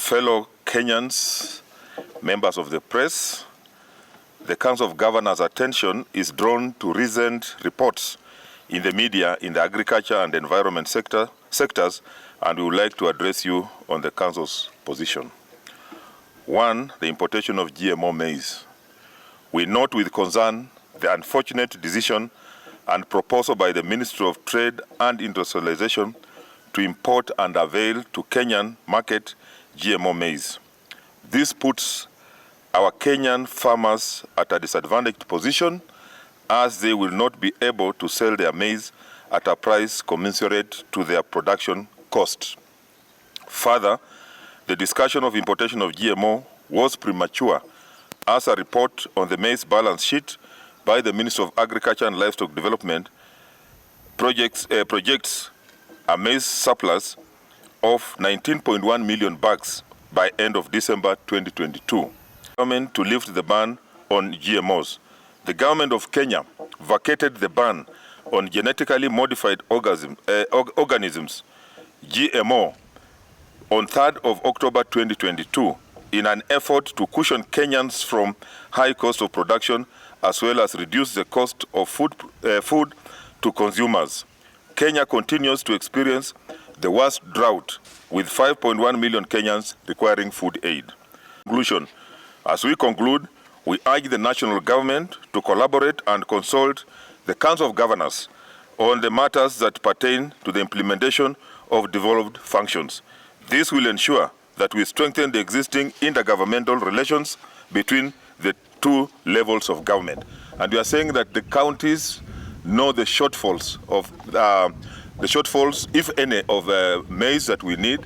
fellow Kenyans, members of the press, the Council of Governors' attention is drawn to recent reports in the media in the agriculture and environment sectors, and we would like to address you on the Council's position. 1. The importation of GMO maize. We note with concern the unfortunate decision and proposal by the Ministry of Trade and Industrialization to import and avail to Kenyan market GMO maize. This puts our Kenyan farmers at a disadvantaged position, as they will not be able to sell their maize at a price commensurate to their production cost. Further, the discussion of importation of GMO was premature, as a report on the maize balance sheet by the Ministry of Agriculture and Livestock Development projects a maize surplus of 19.1 million bags by end of December 2022. Government to lift the ban on GMOs. The government of Kenya vacated the ban on genetically modified organisms, GMO, on 3rd of October 2022 in an effort to cushion Kenyans from high cost of production, as well as reduce the cost of food to consumers. Kenya continues to experience the worst drought, with 5.1 million Kenyans requiring food aid. Conclusion. As we conclude, we urge the national government to collaborate and consult the Council of Governors on the matters that pertain to the implementation of devolved functions. This will ensure that we strengthen the existing intergovernmental relations between the two levels of government. And we are saying that the counties know the shortfalls, if any, of maize that we need.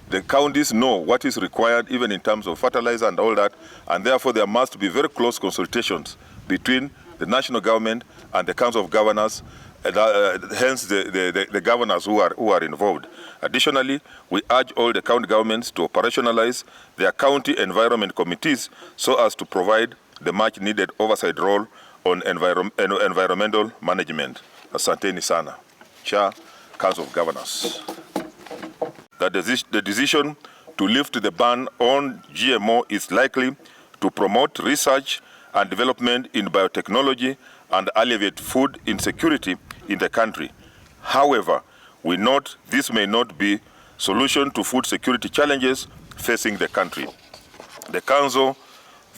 The counties know what is required, even in terms of fertilizer and all that, and therefore there must be very close consultations between the national government and the Council of Governors, hence the governors who are involved. Additionally, we urge all the county governments to operationalize their county environment committees so as to provide the much needed oversight role on environmental management. Asanteni sana. Chair, Council of Governors. That the decision to lift the ban on GMO is likely to promote research and development in biotechnology and alleviate food insecurity in the country. However, we note this may not be a solution to food security challenges facing the country. The Council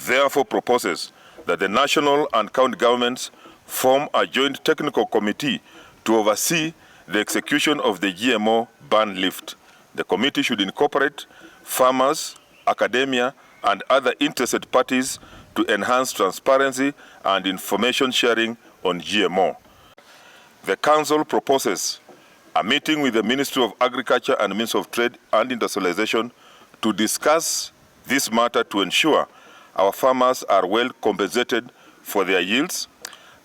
therefore proposes that the national and county governments form a joint technical committee to oversee the execution of the GMO ban lift. The committee should incorporate farmers, academia, and other interested parties to enhance transparency and information sharing on GMO. The Council proposes a meeting with the Ministry of Agriculture and Ministry of Trade and Industrialization to discuss this matter to ensure our farmers are well compensated for their yields.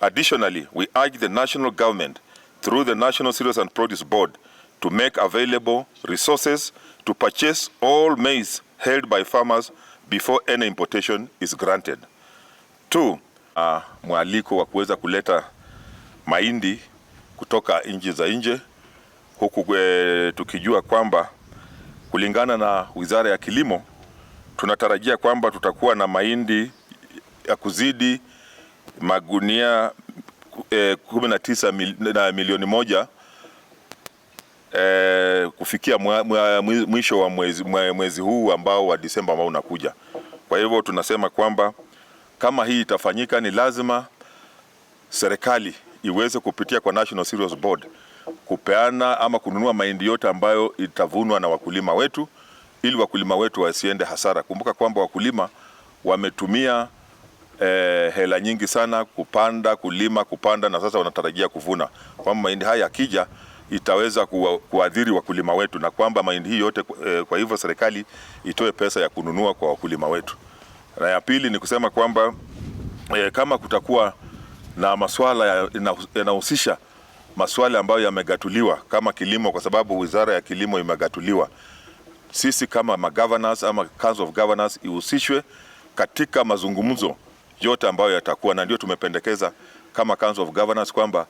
Additionally, we urge the national government, through the National Cereals and Produce Board, to make available resources to purchase all maize held by farmers before any importation is granted. 2. Mwaliko wa kuweza kuleta mahindi kutoka nchi za nje, huku tukijua kwamba kulingana na Wizara ya Kilimo tunatarajia kwamba tutakuwa na mahindi ya kuzidi magunia 19 milioni moja kufikia mwisho wa mwezi huu ambao wa Disemba ambao unakuja. Kwa hivyo tunasema kwamba kama hii itafanyika, ni lazima serikali iweze kupitia kwa National Cereals Board kupeana ama kununua mahindi yote ambayo itavunwa na wakulima wetu, ili wakulima wetu wasiende hasara. Kumbuka kwamba wakulima wametumia hela nyingi sana kupanda, na sasa wanatarajia kuvuna. Kwamba mahindi haya yakija itaweza kuadhiri wakulima wetu, na kwamba mahindi hii yote, kwa hivyo serikali itoe pesa ya kununua kwa wakulima wetu. Na ya pili ni kusema kwamba kama kutakuwa na masuala yanahusisha masuala ambayo yamegatuliwa kama kilimo, kwa sababu Wizara ya Kilimo imegatuliwa, sisi kama magovernors ama Council of Governors ihusishwe katika mazungumzo yote ambayo yatakuwa, na ndio tumependekeza kama Council of Governors kwamba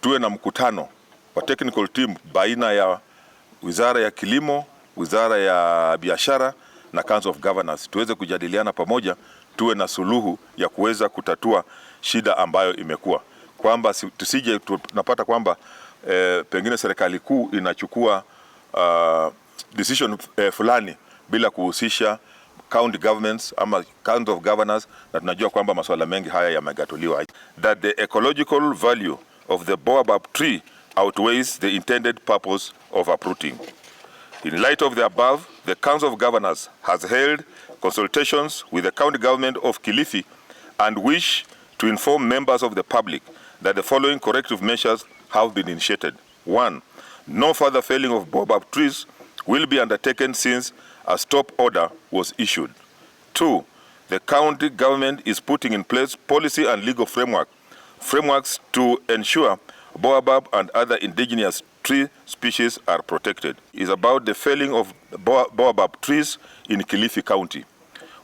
tuwe na mkutano wa technical team baina ya Wizara ya Kilimo, Wizara ya Biashara na Council of Governors tuweze kujadiliana pamoja, tuwe na suluhu ya kuweza kutatua shida ambayo imekuwa, kwamba tusije tunapata kwamba pengine serikali kuu inachukua decision fulani bila kuhusisha county governments ama Council of Governors, na tunajua kwamba masuala mengi haya yamegatuliwa. That the ecological value of the Baobab tree outweighs the intended purpose of uprooting. In light of the above, the Council of Governors has held consultations with the county government of Kilifi and wish to inform members of the public that the following corrective measures have been initiated. 1. No further felling of Baobab trees will be undertaken since a stop order was issued. 2. The county government is putting in place policy and legal frameworks to ensure Baobab and other indigenous tree species are protected. It is about the felling of Baobab trees in Kilifi County.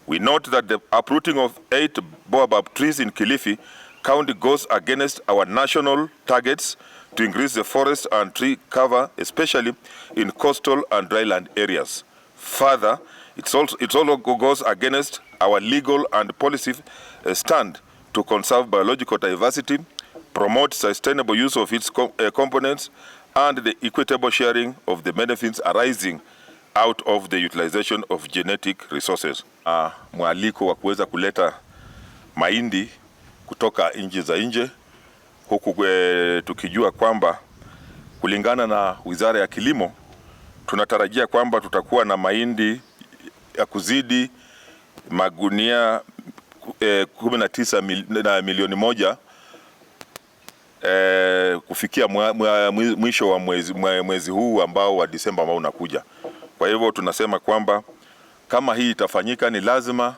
We note that the uprooting of 8 Baobab trees in Kilifi County goes against our national targets to increase the forest and tree cover, especially in coastal and dryland areas. Further, it also goes against our legal and policy stand to conserve biological diversity, promote sustainable use of its components, and the equitable sharing of the benefits arising out of the utilization of genetic resources. Mwaliko wa kuweza kuleta mahindi kutoka nchi za nje, huku tukijua kwamba kulingana na Wizara ya Kilimo tunatarajia kwamba tutakuwa na mahindi ya kuzidi magunia 19 milioni moja kufikia mwisho wa mwezi huu ambao wa Disemba ambao unakuja. Kwa hivyo tunasema kwamba kama hii itafanyika, ni lazima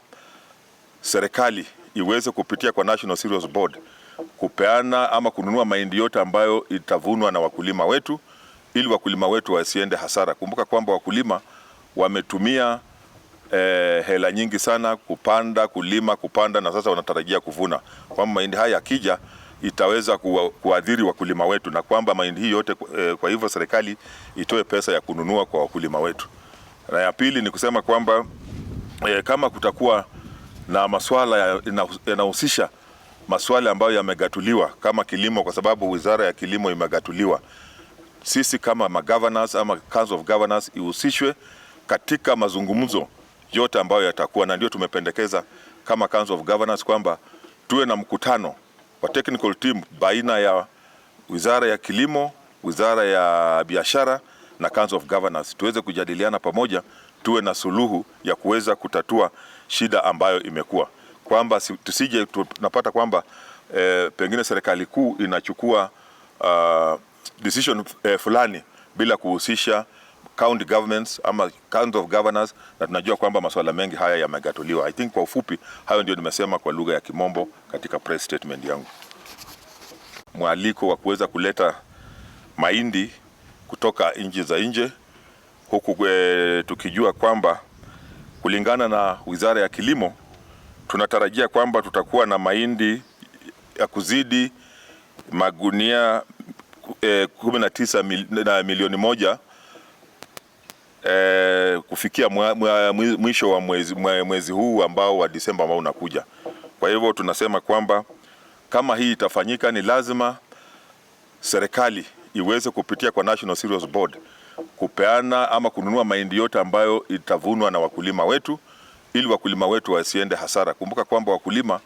serikali iweze kupitia kwa National Cereals Board kupeana ama kununua mahindi yote ambayo itavunwa na wakulima wetu, ili wakulima wetu wasiende hasara. Kumbuka kwamba wakulima wametumia hela nyingi sana kupanda, na sasa wanatarajia kuvuna. Kwamba mahindi haya yakija itaweza kuadhiri wakulima wetu, na kwamba mahindi hii yote kwa hivyo serikali itoe pesa ya kununua kwa wakulima wetu. Na ya pili ni kusema kwamba kama kutakuwa na masuala yanahusisha masuala ambayo yamegatuliwa kama kilimo, kwa sababu Wizara ya Kilimo imegatuliwa, sisi kama magovernors ama Council of Governors ihusishwe katika mazungumzo yote ambayo yatakuwa, na ndio tumependekeza kama Council of Governors kwamba tuwe na mkutano wa technical team baina ya Wizara ya Kilimo, Wizara ya Biashara na Council of Governors tuweze kujadiliana pamoja, tuwe na suluhu ya kuweza kutatua shida ambayo imekuwa, kwamba tusije tunapata kwamba pengine serikali kuu inachukua decision fulani bila kuhusisha county governments ama Council of Governors, na tunajua kwamba masuala mengi haya yamegatuliwa. I think kwa ufupi hayo ndio nimesema kwa lugha ya Kimombo katika press statement yangu. Mwaliko wa kuweza kuleta mahindi kutoka nchi za nje, huku tukijua kwamba kulingana na Wizara ya Kilimo tunatarajia kwamba tutakuwa na mahindi ya kuzidi magunia 19 milioni moja kufikia mwisho wa mwezi huu ambao wa Disemba ambao unakuja. Kwa hivyo tunasema kwamba kama hii itafanyika, ni lazima serikali iweze kupitia kwa National Cereals Board kupeana ama kununua mahindi yote ambayo itavunwa na wakulima wetu, ili wakulima wetu wasiende hasara. Kumbuka kwamba wakulima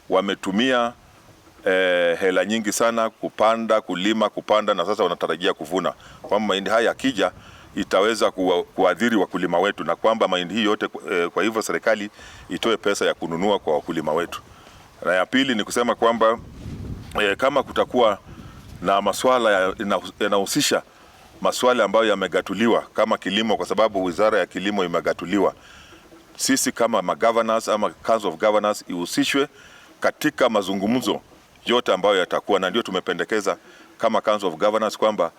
wametumia hela nyingi sana kupanda, na sasa wanatarajia kuvuna. Kwamba mahindi haya yakija itaweza kuadhiri wakulima wetu, na kwamba mahindi hii yote kwa hivyo serikali itoe pesa ya kununua kwa wakulima wetu. Na ya pili ni kusema kwamba kama kutakuwa na masuala yanahusisha masuala ambayo yamegatuliwa kama kilimo, kwa sababu Wizara ya Kilimo imegatuliwa, sisi kama magovernors ama Council of Governors ihusishwe katika mazungumzo yote ambayo yatakuwa, na ndio tumependekeza kama Council of Governors kwamba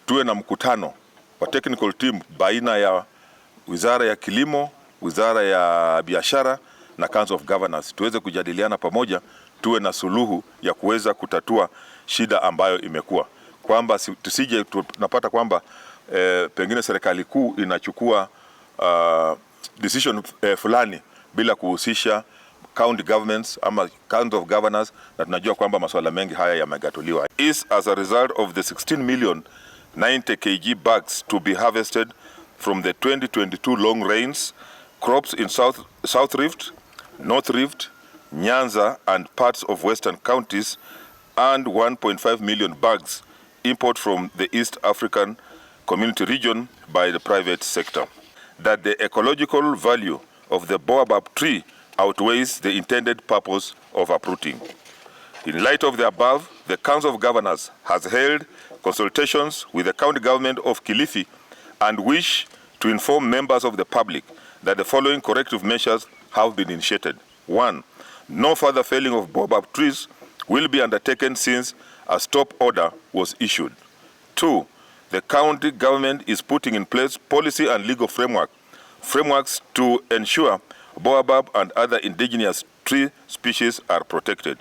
tuwe na mkutano wa technical team baina ya Wizara ya Kilimo, Wizara ya Biashara na Council of Governors tuweze kujadiliana pamoja, tuwe na suluhu ya kuweza kutatua shida ambayo imekuwa, kwamba tusije tunapata kwamba pengine serikali kuu inachukua decision fulani bila kuhusisha county governments ama county of governors, na tunajua kwamba masuala mengi haya yamegatuliwa. Is as a result of the 16 million 90 kg bags to be harvested from the 2022 long rains, crops in South Rift, North Rift, Nyanza and parts of western counties, and 1.5 million bags import from the East African Community region by the private sector. That the ecological value of the Baobab tree outweighs the intended purpose of uprooting. In light of the above, the Council of Governors has held consultations with the county government of Kilifi and wish to inform members of the public that the following corrective measures have been initiated. 1. No further felling of Baobab trees will be undertaken since a stop order was issued. 2. The county government is putting in place policy and legal frameworks to ensure Baobab and other indigenous tree species are protected.